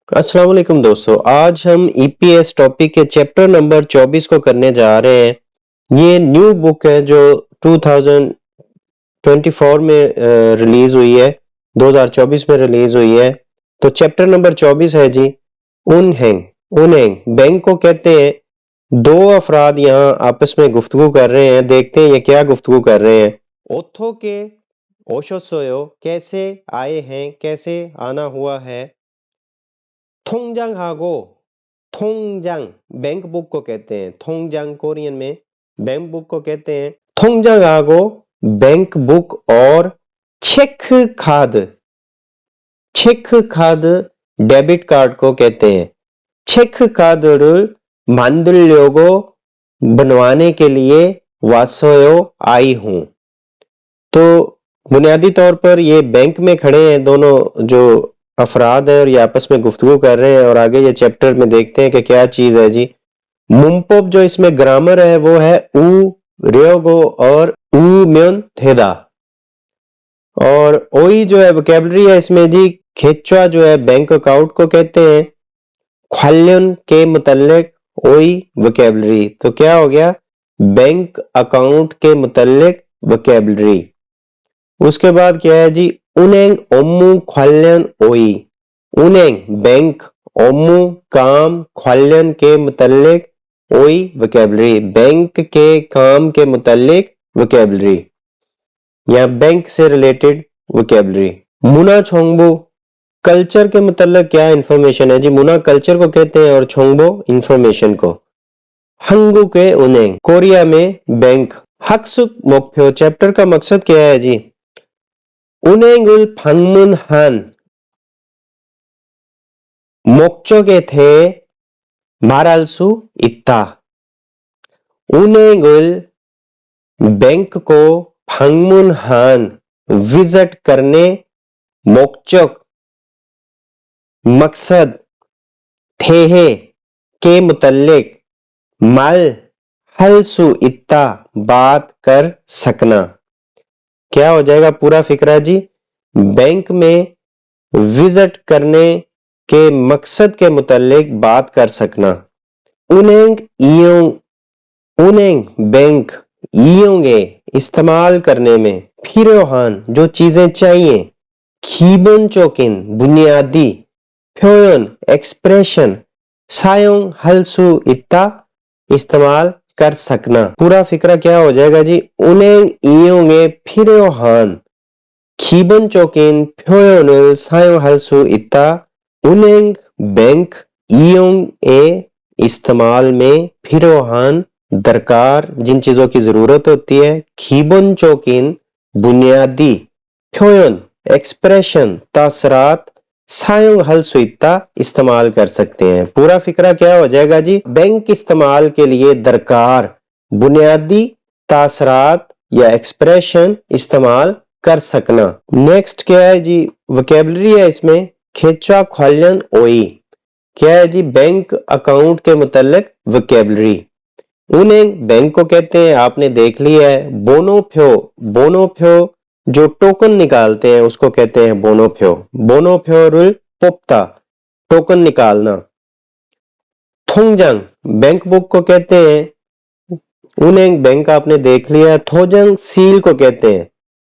अस्सलाम वालेकुम दोस्तों, आज हम ईपीएस टॉपिक के चैप्टर नंबर 24 को करने जा रहे हैं। ये न्यू बुक है जो 2024 में रिलीज हुई है, 2024 में रिलीज हुई है। तो चैप्टर नंबर 24 है जी उनहेंग। उनहेंग बैंक को कहते हैं। दो अफराद यहाँ आपस में गुफ्तगू कर रहे हैं, देखते हैं ये क्या गुफ्तगू कर रहे हैं। ओथो के ओशोसोयो, कैसे आए हैं, कैसे आना हुआ है। 통장하고 통장 बैंक बुक को कहते हैं। 통장 कोरियन में बैंक बुक को कहते हैं। 통장하고 बैंक बुक और 체크 카드 डेबिट कार्ड को कहते हैं। 체크 카드를 만들려고 बनवाने के लिए वासोयो आई हूं। तो बुनियादी तौर पर ये बैंक में खड़े हैं दोनों जो अफराद है और ये आपस में गुफ्तगू कर रहे हैं और आगे ये चैप्टर में देखते हैं कि क्या चीज है जी। मुंपोप जो इसमें ग्रामर है वो है उ रेगो और उ म्योन थेदा। और ओई जो है वोकैबुलरी है इसमें जी। खेचवा जो है बैंक अकाउंट को कहते हैं। ख्वाल्यन के मुतल्लिक ओई वोकैबुलरी। तो क्या हो गया, बैंक अकाउंट के मुतल्लिक वोकैबुलरी। उसके बाद क्या है जी, उनेंग ओमू ख्वाल्यन ओई। उनेंग बैंक, ओमू काम, ख्वाल्यन के मुतल्लिक ओई वोकैबुलरी, बैंक के काम के मुतल्लिक वोकैबुलरी या बैंक से रिलेटेड वोकैबुलरी। मुना छोंगबो कल्चर के मुतल्लिक क्या इंफॉर्मेशन है जी। मुना कल्चर को कहते हैं और छोंगबो इंफॉर्मेशन को। हंगू के उनेंग कोरिया में बैंक। हक्सुक मोक्फ्यो चैप्टर का मकसद क्या है जी। 은행을 방문한 목적에 대해 말할 수 있다. 은행을 बैंक को 방문한 विजिट करने मोक्चक मकसद थे के मुतल्लिक माल हलसु इत्ता बात कर सकना। क्या हो जाएगा पूरा फिक्रा जी। बैंक में विजिट करने के मकसद के मुतालिक बात कर सकना। उनेंग बैंक इयोंगे इस्तेमाल करने में। फिरोहान जो चीजें चाहिए। खीबन चौकिन बुनियादी। प्योयन एक्सप्रेशन। सायोंग हलसु इत्ता इस्तेमाल कर सकना। पूरा फिक्रा क्या हो जाएगा जी। उनेंग इयोंगे फिरोहान 기본 적인 표현을 사용할 수 있다. 은행 बैंक इयोंगे इस्तेमाल में फिरोहान दरकार जिन चीजों की जरूरत होती है। 기본적인 बुनियादी 표현 एक्सप्रेशन तासरात 사용할 수 있다 इस्तेमाल कर सकते हैं। पूरा फिक्रा क्या हो जाएगा जी। बैंक इस्तेमाल के लिए दरकार बुनियादी तासरात या एक्सप्रेशन इस्तेमाल कर सकना। नेक्स्ट क्या है जी, वोकैबुलरी है इसमें। खेचा ख्वाल्यन ओई क्या है जी, बैंक अकाउंट के मुतल्लिक वोकैबुलरी। उन्हें बैंक को कहते हैं, आपने देख लिया है। बोनोफ्यो जो टोकन निकालते हैं उसको कहते हैं बोनोफ्यो रुल पोप्ता टोकन निकालना। थोंजंग बैंक बुक को कहते हैं। उन्हें बैंक आपने देख लिया। थोजंग सील को कहते हैं।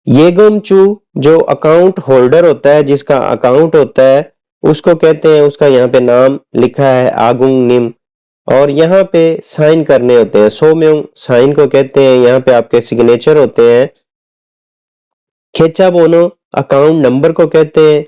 येगमचू जो अकाउंट होल्डर होता है, जिसका अकाउंट होता है उसको कहते हैं। उसका यहाँ पे नाम लिखा है आगुंग निम और यहाँ पे साइन करने होते हैं। सोम्योंग साइन को कहते हैं। यहाँ पे आपके सिग्नेचर होते हैं। खेचा बोनो अकाउंट नंबर को कहते हैं।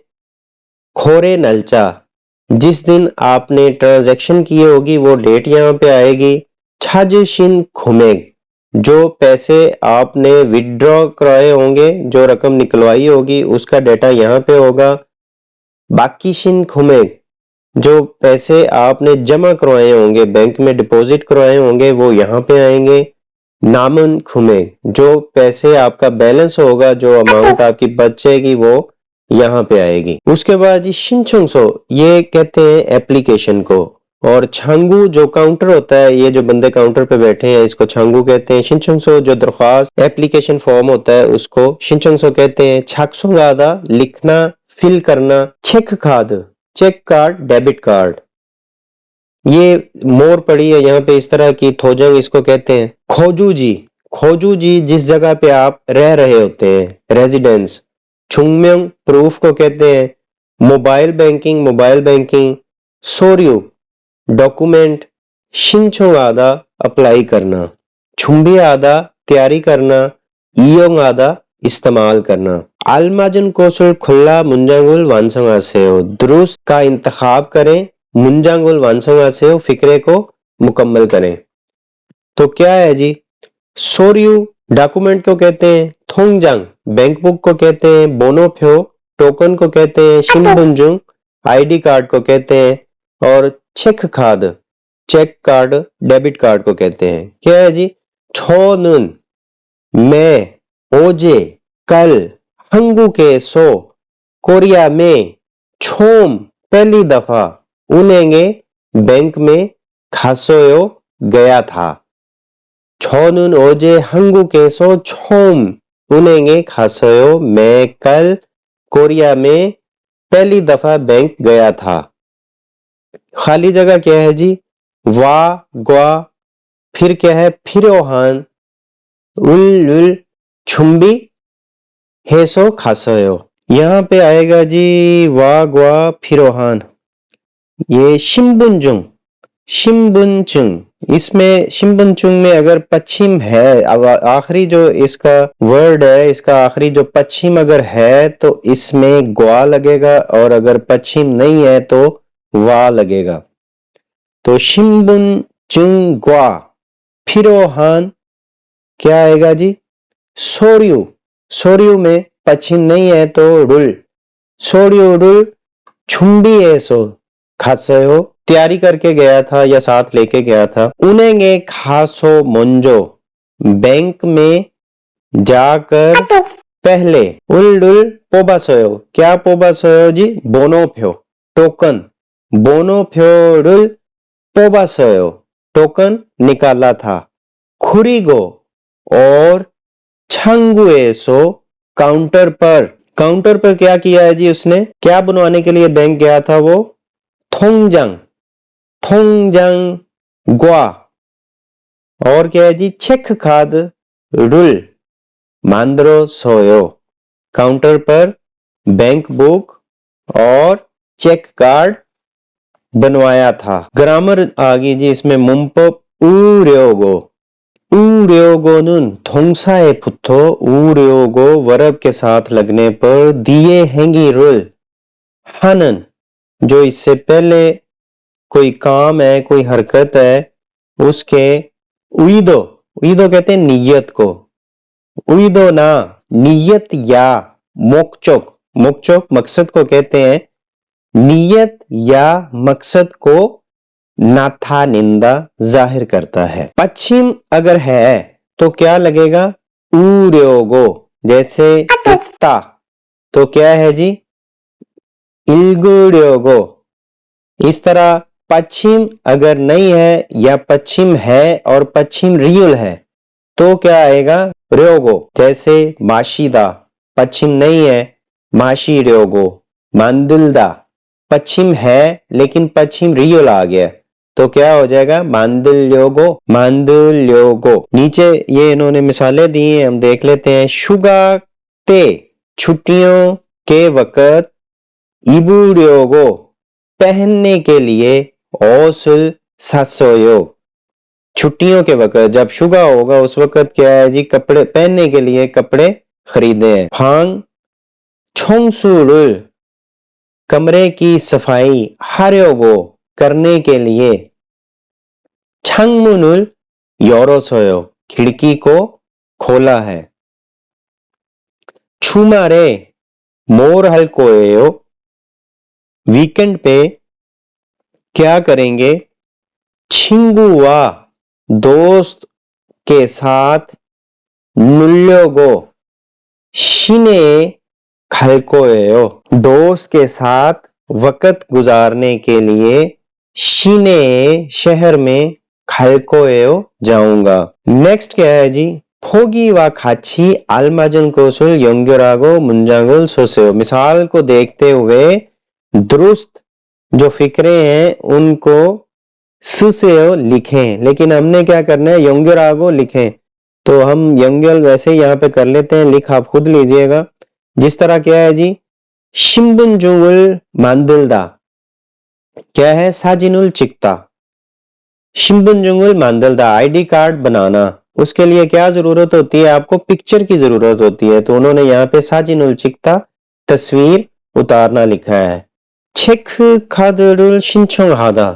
खोरे नलचा जिस दिन आपने ट्रांजैक्शन की होगी वो डेट यहाँ पे आएगी। छाजिशिन खुमेग जो पैसे आपने विड्रॉ कराए होंगे, जो रकम निकलवाई होगी उसका डाटा यहाँ पे होगा। बाकीशिन खुमेग जो पैसे आपने जमा करवाए होंगे, बैंक में डिपॉजिट करवाए होंगे, वो यहाँ पे आएंगे। नामन खुमेग जो पैसे आपका बैलेंस होगा, जो अमाउंट आपकी बचेगी वो यहाँ पे आएगी। उसके बाद जी शिनचोंगसो ये कहते हैं एप्लीकेशन को। और छांगू जो काउंटर होता है, ये जो बंदे काउंटर पे बैठे हैं इसको छांगू कहते हैं। शिनचोंगसो जो दरख्वास्त एप्लीकेशन फॉर्म होता है उसको शिनचोंगसो कहते हैं। छाक्सोंगादा लिखना फिल करना। चेक खाद चेक कार्ड, डेबिट कार्ड। ये मोर पड़ी है यहाँ पे इस तरह की, थोजंग इसको कहते हैं। खोजूजी, खोजूजी जिस जगह पे आप रह रहे होते हैं, रेजिडेंस। छुंगम्यंग प्रूफ को कहते हैं। Mobile banking, mobile banking. सोर्यू डॉक्यूमेंट। शिंचो आदा अप्लाई करना। छुंबी आदा तैयारी करना। इयोंग आदा इस्तेमाल करना। आलमाजन कोशल खुल्ला मुंजांगुल वांसंगासेओ, दुरुस्त का इंतखाब करें, मुंजांगुल वांसंगासेओ, फिक्रे को मुकम्मल करें। तो क्या है जी, सोर्यू डॉक्यूमेंट को कहते हैं, थोंगजांग बैंक बुक को कहते हैं, बोनोफ्यो टोकन को कहते हैं, शिनबुंजुंग आईडी कार्ड को कहते हैं, और चेक खाद, चेक कार्ड, डेबिट कार्ड को कहते हैं। क्या है जी, छोनुन मैं, ओजे कल, 한국에서 कोरिया में, छोम पहली दफा, उन्हेंगे बैंक में खासोयो गया था। 저는 어제 한국에서 처음 은행에 갔어요. मैं कल कोरिया में पहली दफा बैंक गया था। खाली जगह क्या है जी, वा ग्वा, फिर क्या है, फिरोहान, उल छुम्बी हेसो खासोयो। यहां पे आएगा जी वा ग्वा फिरोहान। ये शिम्बुंजुंग, शिम्बुंचुंग, इसमें शिम्बुंचुंग में अगर पश्चिम है, अब आखिरी जो इसका वर्ड है, इसका आखिरी जो पश्चिम अगर है तो इसमें ग्वा लगेगा, और अगर पश्चिम नहीं है तो वा लगेगा। तो शिम्बुंचुंग ग्वा फिरोहान क्या आएगा जी, सोर्यू, सोर्यू में पश्चिम नहीं है तो रुल, सोर्यू रुल छुम्बी ऐसो खासो तैयारी करके गया था या साथ लेके गया था। उन्हेंगे खासो मंजो बैंक में जाकर पहले, उल पोबासोयो, क्या पोबासोयो जी, बोनोफ्यो टोकन, बोनोफ्योरुल पोबासोयो टोकन निकाला था। खुरीगो और छंगुएसो काउंटर पर, काउंटर पर क्या किया है जी उसने, क्या बनवाने के लिए बैंक गया था वो, थोंगजांग, थोंगजांग ग्वा, और क्या है जी, चेक खाद रुल मांद्रो सोयो, काउंटर पर बैंक बुक और चेक कार्ड बनवाया था। ग्रामर आ गई जी इसमें, 문법 우려고, 우려고는 동사에 붙어 우려고 वर्ब के साथ लगने पर दिए 행위를 하는, जो इससे पहले कोई काम है, कोई हरकत है, उसके उइदो, उइदो कहते हैं नियत को, उइदो ना नियत या मोकचोक, मोकचोक मकसद को कहते हैं, नियत या मकसद को नाथा निंदा जाहिर करता है। पश्चिम अगर है तो क्या लगेगा, उर्योगो, जैसे उत्ता तो क्या है जी, इल्गुर्योगो। इस तरह पश्चिम अगर नहीं है या पश्चिम है और पश्चिम रियल है तो क्या आएगा, र्योगो, जैसे माशीदा पश्चिम नहीं है, माशी र्योगो। मांदुलदा पश्चिम है लेकिन पश्चिम रियल आ गया तो क्या हो जाएगा, मांदुल्योगो, मांदुल्योगो। नीचे ये इन्होंने मिसालें दी हैं, हम देख लेते हैं। शुगा ते छुट्टियों के वक्त, इबुर्योगो पहनने के लिए, ओसुल सासोयो छुट्टियों के वक्त, जब शुगा होगा उस वक्त क्या है जी, कपड़े पहनने के लिए कपड़े खरीदे हैं। फांग छोंगसुरुल कमरे की सफाई, हार्योगो करने के लिए, छंगमुनुल योरोसोयो खिड़की को खोला है। छुमारे मोर हल्कोयो वीकेंड पे क्या करेंगे, छिंगुआ दोस्त के साथ, नुल्योगो शिने खलकोयो दोस्त के साथ वक्त गुजारने के लिए, शिने शहर में, खलकोयो जाऊंगा। नेक्स्ट क्या है जी, 포기와 같이 알맞은 것을 연결하고 문장을 쓰세요। मिसाल को देखते हुए दुरुस्त जो फिक्रे हैं उनको सुसेओ लिखें, लेकिन हमने क्या करना है, योंग्योरागो लिखें। तो हम योंग्यल वैसे ही यहाँ पे कर लेते हैं, लिख आप खुद लीजिएगा। जिस तरह क्या है जी, 신분증을 만들다 क्या है, 사진을 찍다। 신분증을 만들다 आईडी कार्ड बनाना, उसके लिए क्या जरूरत होती है, आपको पिक्चर की जरूरत होती है। तो उन्होंने यहाँ पे 사진을 찍다 तस्वीर उतारना लिखा है। 체크 카드를 신청하다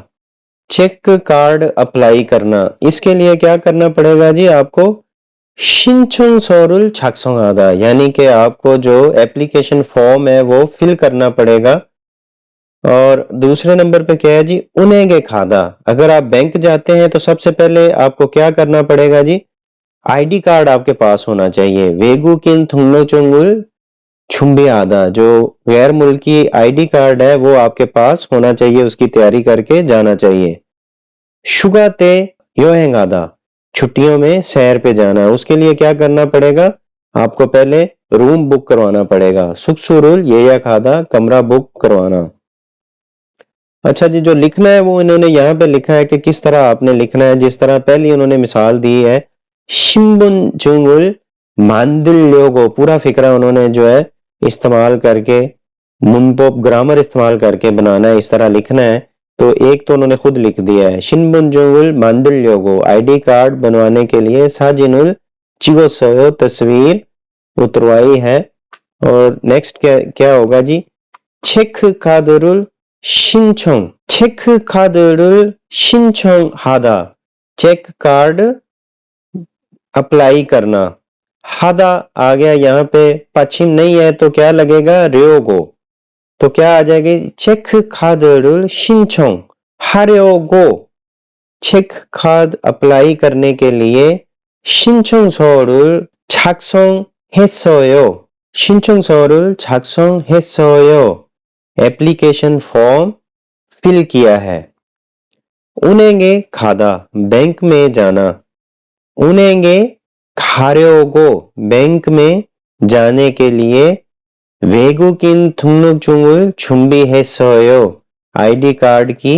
चेक कार्ड अप्लाई करना, इसके लिए क्या करना पड़ेगा जी, आपको 신청서를 작성하다 यानी कि आपको जो एप्लीकेशन फॉर्म है वो फिल करना पड़ेगा। और दूसरे नंबर पे क्या है जी, उनेगे खादा। अगर आप बैंक जाते हैं तो सबसे पहले आपको क्या करना पड़ेगा जी, आईडी कार्ड आपके पास होना चाहिए। वेगुकिन थुंगनोचुंगुल छुम्बे आदा, जो गैर मुल्की आईडी कार्ड है वो आपके पास होना चाहिए, उसकी तैयारी करके जाना चाहिए। शुगाते योहेंग आदा, छुट्टियों में सैर पे जाना, उसके लिए क्या करना पड़ेगा, आपको पहले रूम बुक करवाना पड़ेगा। सुखसुरुल ये या खादा, कमरा बुक करवाना। अच्छा जी, जो लिखना है वो इन्होंने यहाँ पे लिखा है कि किस तरह आपने लिखना है। जिस तरह पहली उन्होंने मिसाल दी है, 신분증을 만들려고, पूरा फिक्रा उन्होंने जो है इस्तेमाल करके मुनपोप ग्रामर इस्तेमाल करके बनाना है, इस तरह लिखना है। तो एक तो उन्होंने खुद लिख दिया है, 신분증을 만들려고 आईडी कार्ड बनवाने के लिए, 사진을 찍었어요 तस्वीर उतरवाई है। और नेक्स्ट क्या क्या होगा जी, 체크카드를 신청, 체크카드를 신청하다 चेक कार्ड अप्लाई करना। हादा आ गया यहाँ पे, पश्चिम नहीं है तो क्या लगेगा, र्योगो, तो क्या आ जाएगी, 체크카드를 신청하려고 चेक कार्ड अप्लाई करने के लिए, 신청서를 작성했어요, 신청서를 작성했어요 एप्लीकेशन फॉर्म फिल किया है। उनेंगे खादा बैंक में जाना, उनेंगे 가려고 बैंक में जाने के लिए, 외국인 등록증을 준비했어요 आईडी कार्ड की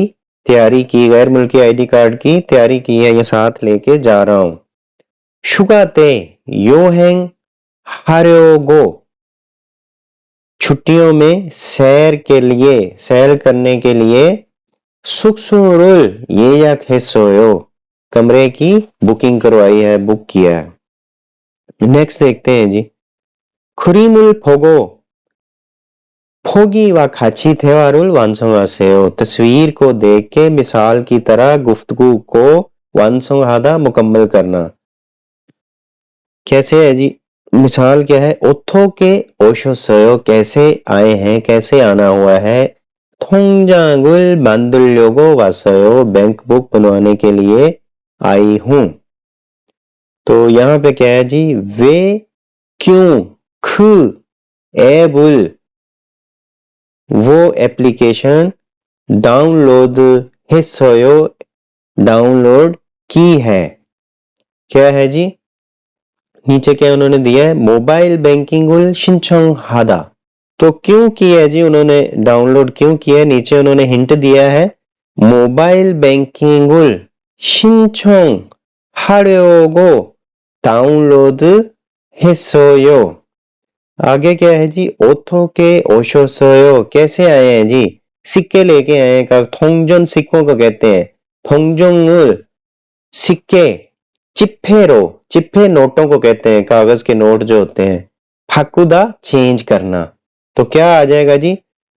तैयारी की, गैर मुल्की आईडी कार्ड की तैयारी की है, ये साथ लेके जा रहा हूं। शुगाते योहेंग 하려고 छुट्टियों में सैर के लिए, सैर करने के लिए, 숙소를 예약했어요 कमरे की बुकिंग करवाई है, बुक किया है। नेक्स्ट देखते हैं जी, 그림을 보고 포기와 같이 대화를 완성하세요 तस्वीर को देख के मिसाल की तरह गुफ्तगू को 완성하다 मुकम्मल करना। कैसे है जी, मिसाल क्या है, 어떻게 오셨어요 कैसे आए हैं, कैसे आना हुआ है। 통장을 만들려고 왔어요 बैंक बुक बनवाने के लिए आई हूं। तो यहां पे क्या है जी, वे क्यों 그 앱을 वो एप्लीकेशन डाउनलोड 했어요 डाउनलोड की है। क्या है जी, नीचे क्या उन्होंने दिया है, मोबाइल बैंकिंग을 신청하다, तो क्यों किया है जी उन्होंने डाउनलोड क्यों किया है, नीचे उन्होंने हिंट दिया है, मोबाइल बैंकिंग을 신청하려고 डाउनलोड 했어요। आगे क्या है जी, 어떻게 오셨어요 कैसे आए हैं जी, सिक्के लेके आए हैं, 통전 सिक्कों को कहते हैं। 통정을 सिक्के, चिप्फेरो चिप्फे नोटों को कहते हैं, कागज के नोट जो होते हैं। 바꾸다 चेंज करना, तो क्या आ जाएगा जी,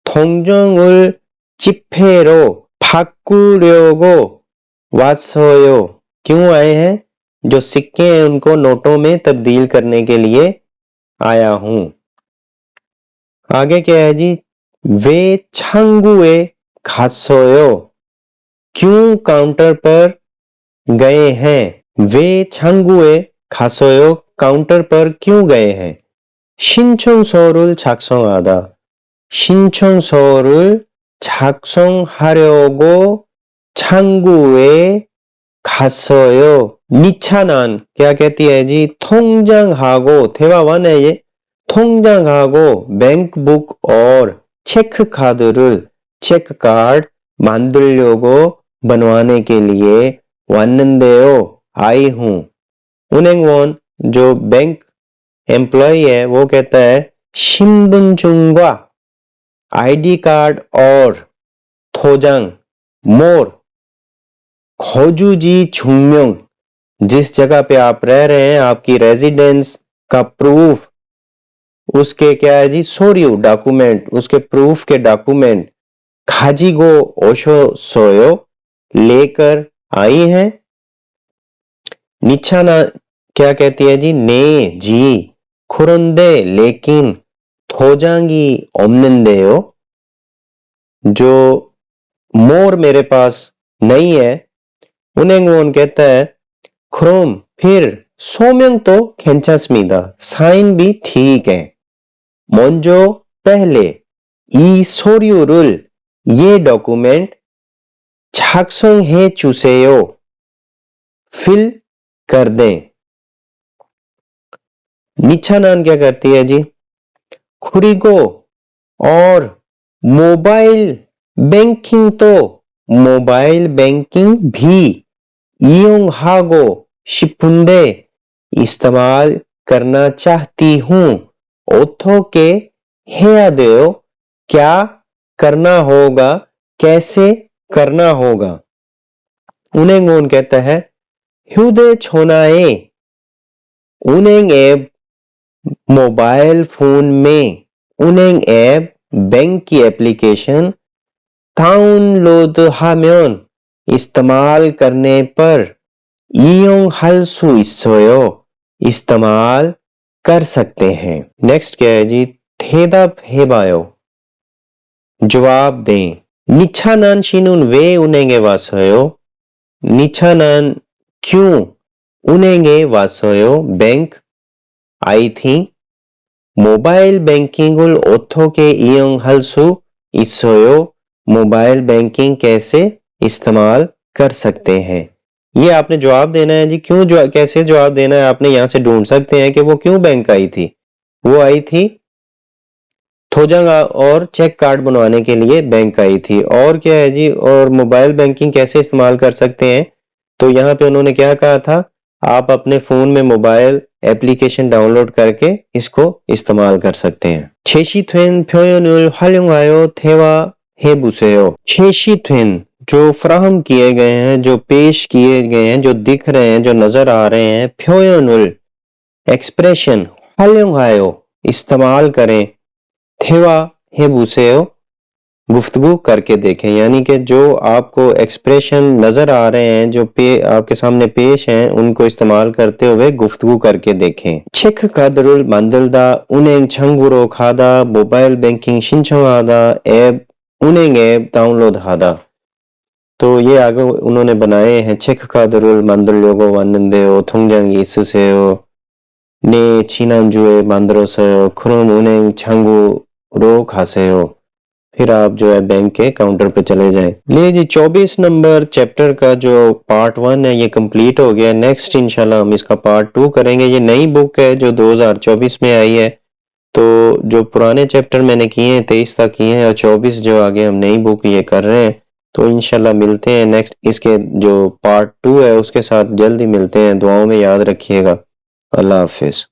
통정을 चिप्फेरो 바꾸려고 왔어요 क्यों आए हैं, जो सिक्के हैं उनको नोटों में तब्दील करने के लिए आया हूं। आगे क्या है जी, वे 창구에 갔어요 क्यों काउंटर पर गए हैं, वे 창구에 갔어요 काउंटर पर क्यों गए हैं। 신청서를 작성하다, 신청서를 작성하려고 창구에 갔어요। 미차난 क्या कहती है जी, 통장하고 대화 वन है ये, 통장하고 बैंक बुक और चेक 카드를 चेक कार्ड 만들려고 बनवाने के लिए 왔는데요 आई हूं। 은행원 जो बैंक एम्प्लॉय है वो कहता है 신분증과 आईडी कार्ड और 토장 मोर 거주지 증명 जिस जगह पे आप रह रहे हैं आपकी रेजिडेंस का प्रूफ उसके क्या है जी सोरियो डॉक्यूमेंट उसके प्रूफ के डॉक्यूमेंट 가지고 오셨어요 लेकर आई हैं। निछाना क्या कहती है जी ने जी 그런데 लेकिन 도장이 없는데요 जो मोर मेरे पास नहीं है। 은행원 कहता है 그럼 फिर 소명도 괜찮습니다 साइन भी ठीक है। 먼저 पहले 이 서류를 ये डॉक्यूमेंट 작성해 주세요 फिल कर दें। निछानान क्या करती है जी 그리고 और मोबाइल बैंकिंग तो मोबाइल बैंकिंग भी 이용하고 싶은데 इस्तेमाल करना चाहती हूं 어떻게 해야 돼요 क्या करना होगा कैसे करना होगा। 은행원 कहता है 휴대전화에 은행 ऐप मोबाइल फोन में 은행 ऐप बैंक की एप्लीकेशन डाउनलोड 하면 इस्तेमाल करने पर 이용할 수 있어요 इस्तेमाल कर सकते हैं। नेक्स्ट क्या है जी 대답해봐요 जवाब दें। निछानान 씨는 왜 은행에 왔어요? निछानान क्यों 은행에 왔어요? बैंक आई थी। मोबाइल बैंकिंग을 어떻게 이용할 수 있어요? मोबाइल बैंकिंग कैसे इस्तेमाल कर सकते हैं। ये आपने जवाब देना है जी क्यों कैसे जवाब देना है आपने यहां से ढूंढ सकते हैं कि वो क्यों बैंक आई थी। वो आई थी थोजंग और चेक कार्ड बनवाने के लिए बैंक आई थी। और क्या है जी और मोबाइल बैंकिंग कैसे इस्तेमाल कर सकते हैं तो यहाँ पे उन्होंने क्या कहा था आप अपने फोन में मोबाइल एप्लीकेशन डाउनलोड करके इसको इस्तेमाल कर सकते हैं। 제시된 표현을 활용하여 대화해 보세요। 제시된 जो फ्राहम किए गए हैं जो पेश किए गए हैं जो दिख रहे हैं जो नजर आ रहे हैं 표현을 एक्सप्रेशन 활용하여 इस्तेमाल करें 대화해 보세요 गुफ्तगू करके देखें यानी कि जो आपको एक्सप्रेशन नजर आ रहे हैं जो आपके सामने पेश हैं उनको इस्तेमाल करते हुए गुफ्तगू करके देखें। 체크 카드를 만들다 은행 창구로 가다 मोबाइल बैंकिंग 신청하다 ऐप 은행 ऐप डाउनलो드하다। तो ये आगे उन्होंने बनाए हैं 체크 카드를 만들려고 왔는데요 통장이 있으세요 네 지난주에 만들었어요 그럼 은행 창구로 가세요 फिर आप जो है बैंक के काउंटर पे चले जाएं। ले जी 24 नंबर चैप्टर का जो पार्ट 1 है ये कंप्लीट हो गया। नेक्स्ट इंशाल्लाह हम इसका पार्ट 2 करेंगे। ये नई बुक है जो 2024 में आई है तो जो पुराने चैप्टर मैंने किए हैं 23 तक किए हैं और 24 जो आगे हम नई बुक ये कर रहे हैं तो इंशाल्लाह मिलते हैं नेक्स्ट इसके जो पार्ट 2 है उसके साथ जल्दी मिलते हैं। दुआओं में याद रखिएगा। अल्लाह हाफिज।